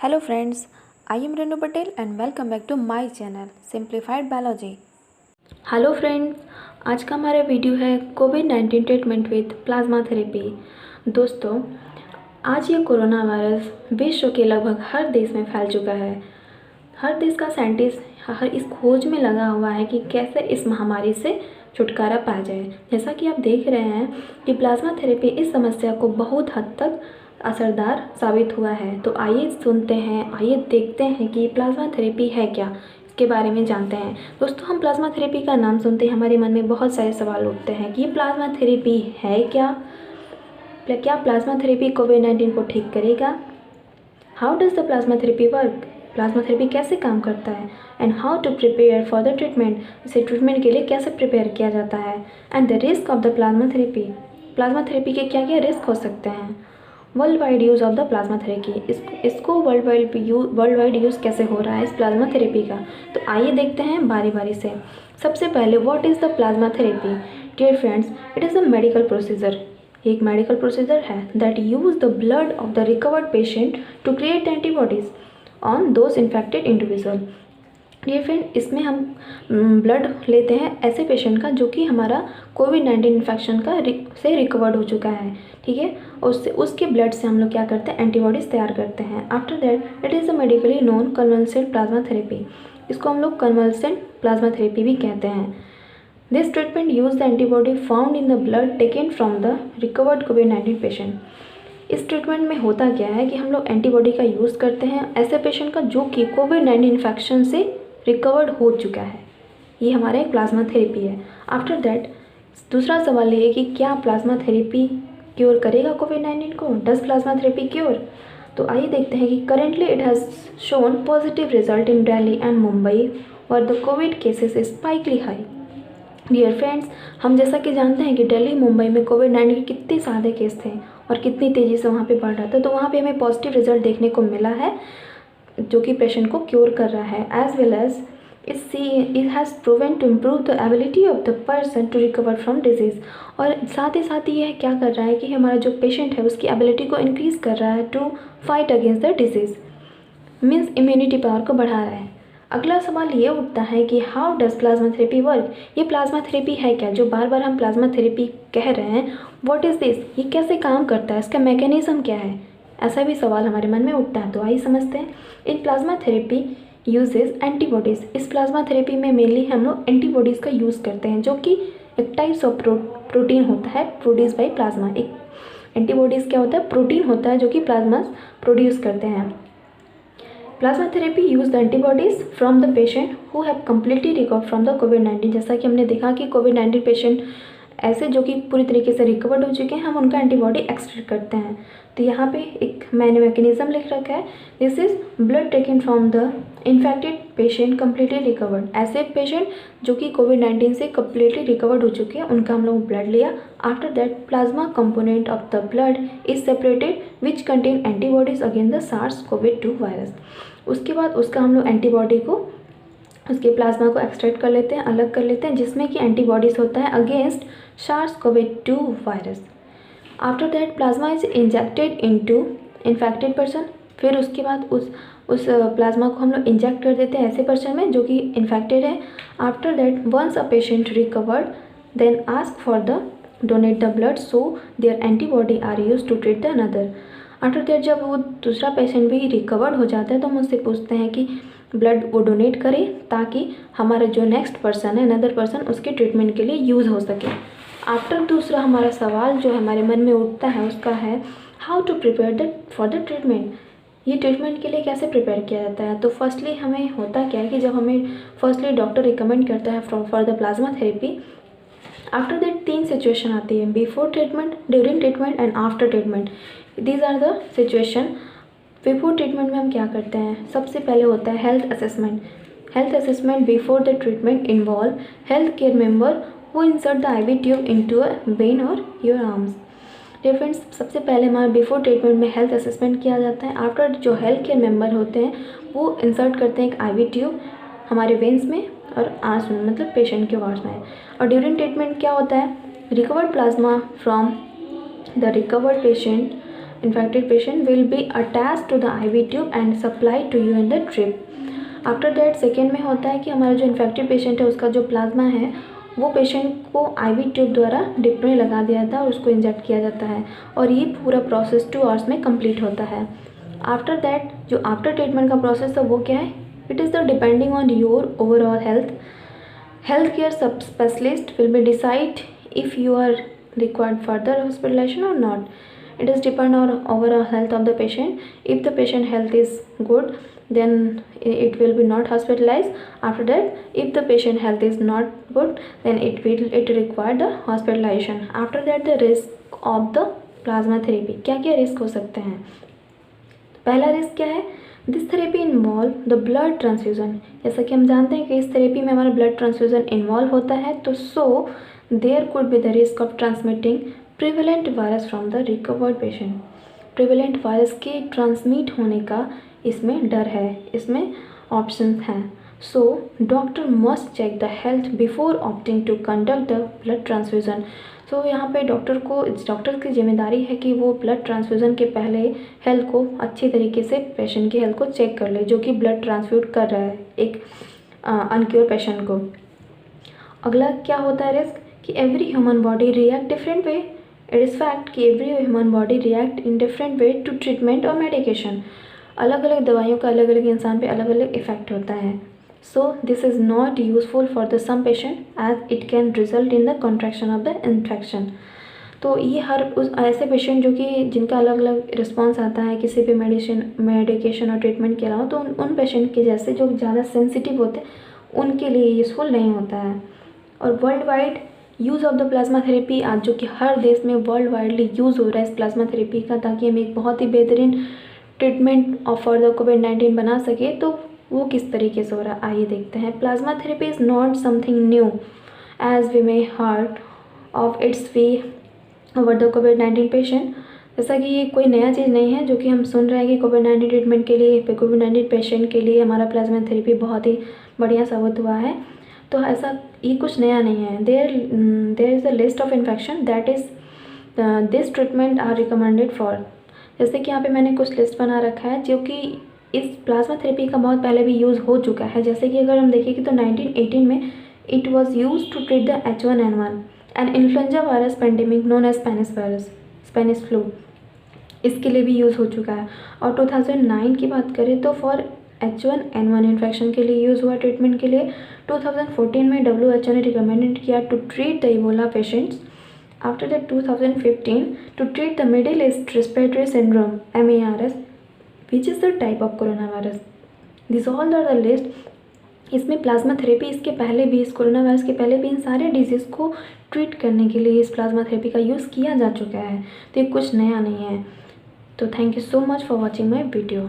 Hello friends, I am Renu Patel and welcome back to my channel Simplified Biology. Hello friends, आज का हमारा video है कोविड-19 treatment with plasma therapy. दोस्तों, आज ये कोरोना वायरस विश्व के लगभग हर देश में फैल चुका है। हर देश का साइंटिस्ट हर इस खोज में लगा हुआ है कि कैसे इस महामारी से छुटकारा पाया जाए। जैसा कि आप देख रहे हैं कि प्लाज्मा थेरेपी इस समस्या को बहुत हद तक असरदार साबित हुआ है। तो आइए सुनते हैं, आइए देखते हैं कि प्लाज्मा थेरेपी है क्या, इसके बारे में जानते हैं। दोस्तों, हम प्लाज्मा थेरेपी का नाम सुनते ही हमारे मन में बहुत सारे सवाल उठते हैं कि ये प्लाज्मा थेरेपी है क्या प्लाज्मा थेरेपी कोविड-19 को ठीक करेगा? How does the plasma therapy work? Plasma therapy कैसे काम करता है? And how to prepare for the treatment, इसे ट्रीटमेंट के लिए कैसे प्रिपेयर किया जाता है? And the risk of the plasma therapy के क्या क्या रिस्क हो सकते हैं? Worldwide use of the plasma therapy, इसको वर्ल्ड वाइड यूज़ कैसे हो रहा है इस प्लाज्मा थेरेपी का? तो आइए देखते हैं बारी बारी से। सबसे पहले, what is the plasma therapy? Dear friends, it is a medical procedure. एक मेडिकल प्रोसीजर है that use the blood of the recovered patient to create antibodies on those infected individual. Dear friend, इसमें हम blood लेते हैं ऐसे patient का जो कि हमारा कोविड-19 इन्फेक्शन से रिकवर्ड हो चुका है, ठीक है। उसके ब्लड से हम लोग क्या करते हैं, एंटीबॉडीज़ तैयार करते हैं। After that it is a medically known convalescent plasma therapy. इसको हम लोग कन्वलसेंट प्लाज्मा थेरेपी भी कहते हैं। This treatment use the antibody found in the blood taken from the recovered कोविड-19 पेशेंट। इस ट्रीटमेंट में होता क्या है कि हम लोग एंटीबॉडी का यूज़ करते हैं ऐसे पेशेंट का जो कि कोविड-19 इन्फेक्शन से रिकवर्ड हो चुका है। ये हमारा एक प्लाज्मा थेरेपी है। आफ्टर दैट दूसरा सवाल ये है कि क्या प्लाज्मा थेरेपी क्योर करेगा कोविड-19 को? Does plasma therapy cure? तो आइए देखते हैं कि currently it has shown positive result in Delhi and Mumbai और the Covid cases spikely high. Dear friends, हम जैसा कि जानते हैं कि दिल्ली मुंबई में कोविड-19 के कितने ज़्यादा केस थे और कितनी तेज़ी से वहाँ पे बढ़ रहा था। तो वहाँ पे हमें पॉजिटिव रिजल्ट देखने को मिला है जो कि पेशेंट को क्योर कर रहा है। As well as it has proven to improve the ability of the person to recover from disease. और साथ ही यह क्या कर रहा है कि हमारा जो पेशेंट है उसकी एबिलिटी को इंक्रीज़ कर रहा है to fight against the disease, means immunity power को बढ़ा रहा है। अगला सवाल ये उठता है कि how does plasma therapy work? ये प्लाज्मा थेरेपी है क्या? जो बार बार हम प्लाज्मा थेरेपी कह रहे हैं, व्हाट इज़ दिस? ये कैसे काम करता है? इसका मैकेनिज्म क्या है? ऐसा भी सवाल हमारे मन में उठता है। तो आइए समझते हैं। In plasma therapy uses antibodies. इस प्लाज्मा थेरेपी में मेनली हम लोग एंटीबॉडीज़ का यूज़ करते हैं जो कि एक टाइप्स ऑफ प्रोटीन होता है प्रोड्यूस बाई प्लाज्मा। एक एंटीबॉडीज़ क्या होता है? प्रोटीन होता है जो कि प्लाज्मा प्रोड्यूस करते हैं। Plasma therapy use the antibodies from the patient who have completely recover from the कोविड-19। जैसा कि हमने देखा कि कोविड-19 पेशेंट ऐसे जो कि पूरी तरीके से रिकवर्ड हो चुके हैं, हम उनका एंटीबॉडी एक्सट्रैक्ट करते हैं। तो यहाँ पे एक मैंने मैकेनिज्म लिख रखा है, this is blood taken from the infected patient completely recovered. ऐसे पेशेंट जो कि कोविड-19 से कम्प्लीटली रिकवर्ड हो चुके हैं, उनका हम लोग ब्लड लिया। After that plasma component of the blood is separated which contain antibodies against the SARS-CoV-2 virus. उसके बाद उसका हम लोग एंटीबॉडी को, उसके प्लाज्मा को एक्सट्रैक्ट कर लेते हैं, अलग कर लेते हैं, जिसमें कि एंटीबॉडीज़ होता है against SARS-CoV-2 virus. After that plasma is injected into infected person. फिर उसके बाद उस प्लाज्मा को हम लोग इंजेक्ट कर देते हैं ऐसे पर्सन में जो कि इन्फेक्टेड है। After that once a patient recovered then ask for the donate the blood so there antibody are use to treat the another. After that जब वो दूसरा पेशेंट भी रिकवर्ड हो जाता है तो हम उससे पूछते हैं कि ब्लड वो डोनेट करे ताकि हमारा जो नेक्स्ट पर्सन है, अनदर पर्सन, उसके ट्रीटमेंट के लिए यूज़ हो सके। आफ्टर दूसरा हमारा सवाल जो हमारे मन में उठता है उसका है how to prepare for the treatment. ये ट्रीटमेंट के लिए कैसे प्रिपेयर किया जाता है? तो फर्स्टली हमें होता क्या है कि जब हमें फर्स्टली डॉक्टर रिकमेंड करता है for the plasma therapy, after that 3 situation आती है, before treatment, during treatment and after treatment. These are the situation. Before treatment में हम क्या करते हैं? सबसे पहले होता है health assessment. Health assessment before the treatment involve health care member who insert the IV tube into a vein और योर आर्म्स। फ्रेंड्स, सबसे पहले हमारे बिफोर ट्रीटमेंट में हेल्थ असेसमेंट किया जाता है। आफ्टर जो हेल्थ केयर मेंबर होते हैं वो इंसर्ट करते हैं एक IV ट्यूब हमारे वेन्स में और आर्म्स में, मतलब पेशेंट के वार्ड्स में। और ड्यूरिंग ट्रीटमेंट क्या होता है? Recovered plasma from the recovered patient infected patient will be attached to the IV tube and supplied to you in the drip. After that second में होता है कि हमारा जो इन्फेक्टेड पेशेंट है उसका जो प्लाज्मा है वो पेशेंट को IV ट्यूब द्वारा डिप में लगा दिया जाता है और उसको इंजेक्ट किया जाता है और ये पूरा प्रोसेस 2 आवर्स में कंप्लीट होता है। आफ्टर दैट जो आफ्टर ट्रीटमेंट का प्रोसेस है वो क्या है? It is the depending on your overall health care सब specialist will be decide if you are required further hospitalization or not. It is depend on overall health of the patient. If the patient health is good, then it will be not hospitalized. After that, if the patient health is not good, then it require the hospitalization. After that, the risk of the plasma therapy. क्या क्या risk हो सकते हैं? पहला risk क्या है? This therapy involve the blood transfusion. जैसा कि हम जानते हैं कि इस थेरेपी में हमारा ब्लड ट्रांसफ्यूज़न इन्वॉल्व होता है, तो there could be the risk of transmitting prevalent virus from the recovered patient. prevalent virus के ट्रांसमिट होने का इसमें डर है, इसमें ऑप्शंस हैं। So doctor must check the health before opting to conduct the blood transfusion. So यहाँ पे डॉक्टर की जिम्मेदारी है कि वो ब्लड ट्रांसफ्यूज़न के पहले हेल्थ को अच्छी तरीके से पेशेंट की हेल्थ को चेक कर ले जो कि ब्लड ट्रांसफ्यूट कर रहा है एक अनक्योर पेशेंट को। अगला क्या होता है रिस्क कि every human body react different way. It is fact कि every human body react in different way to treatment और मेडिकेशन। अलग अलग दवाइयों का अलग अलग इंसान पे अलग अलग इफेक्ट होता है। So this is not useful for the some patient as it can result in the contraction of the infection. तो ये हर उस ऐसे पेशेंट जो कि जिनका अलग अलग रिस्पॉन्स आता है किसी भी मेडिकेशन और ट्रीटमेंट के अलावा, तो उन पेशेंट के जैसे जो ज़्यादा सेंसिटिव होते हैं उनके लिए यूज़फुल नहीं होता है। और world wide use of the plasma therapy आज जो कि हर देश में वर्ल्ड वाइडली यूज़ हो रहा है इस प्लाज्मा थेरेपी का, ताकि हम एक बहुत ही बेहतरीन ट्रीटमेंट फॉर द कोविड-19 बना सके, तो वो किस तरीके से हो रहा है आइए देखते हैं। Plasma therapy is not something new as we may heard of its way over the कोविड-19 पेशेंट। जैसा कि ये कोई नया चीज़ नहीं है जो कि हम सुन रहे हैं कि कोविड-19 ट्रीटमेंट के लिए कोविड-19 पेशेंट के लिए हमारा प्लाज्मा थेरेपी बहुत ही बढ़िया साबित हुआ है, तो ऐसा ये कुछ नया नहीं है। There is a list of infection that is this treatment are recommended for. जैसे कि यहाँ पे मैंने कुछ लिस्ट बना रखा है जो कि इस प्लाज्मा थेरेपी का बहुत पहले भी यूज़ हो चुका है। जैसे कि अगर हम देखें तो 1918 में it was use to treat the H1N1 and influenza virus pandemic known as Spanish flu, इसके लिए भी यूज़ हो चुका है। और 2009 की बात करें तो फॉर H1N1 इन्फेक्शन के लिए यूज़ हुआ ट्रीटमेंट के लिए। 2014 में WHO ने रिकमेंडेड किया to treat the Ebola patients. After that 2015 to treat the Middle East respiratory syndrome MERS which is the type of corona virus. This all are the list. इसमें plasma therapy इसके पहले भी, इस corona virus के पहले भी इन सारे disease को ट्रीट करने के लिए इस प्लाज्मा थेरेपी का यूज़ किया जा चुका है, तो ये कुछ नया नहीं है। तो thank you so much for watching my video.